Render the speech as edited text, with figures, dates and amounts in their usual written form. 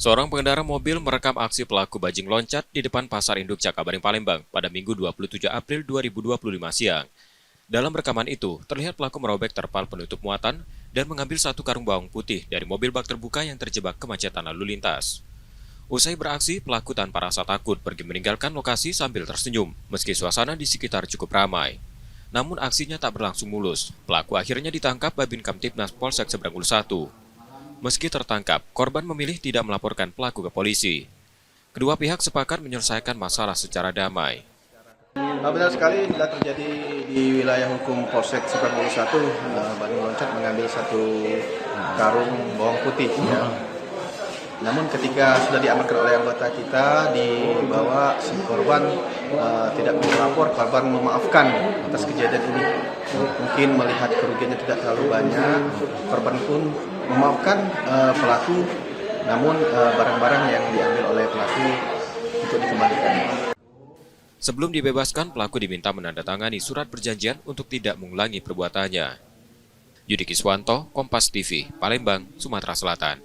Seorang pengendara mobil merekam aksi pelaku bajing loncat di depan Pasar Induk Cakabaring, Palembang pada Minggu 27 April 2025 siang. Dalam rekaman itu, terlihat pelaku merobek terpal penutup muatan dan mengambil satu karung bawang putih dari mobil bak terbuka yang terjebak kemacetan lalu lintas. Usai beraksi, pelaku tanpa rasa takut pergi meninggalkan lokasi sambil tersenyum, meski suasana di sekitar cukup ramai. Namun aksinya tak berlangsung mulus. Pelaku akhirnya ditangkap Babin Kamtibmas Polsek Seberangul 1. Meski tertangkap, korban memilih tidak melaporkan pelaku ke polisi. Kedua pihak sepakat menyelesaikan masalah secara damai. Benar sekali, sudah terjadi di wilayah hukum Polsek Seberangul 1, Bandung loncat mengambil satu karung bawang putih. Ya. Namun ketika sudah diamankan oleh anggota kita, dibawa si korban tidak melapor, korban memaafkan atas kejadian ini. Mungkin melihat kerugiannya tidak terlalu banyak, korban pun memaafkan pelaku, namun barang-barang yang diambil oleh pelaku untuk dikembalikan. Sebelum dibebaskan, pelaku diminta menandatangani surat perjanjian untuk tidak mengulangi perbuatannya. Yudi Kiswanto, Kompas TV, Palembang, Sumatera Selatan.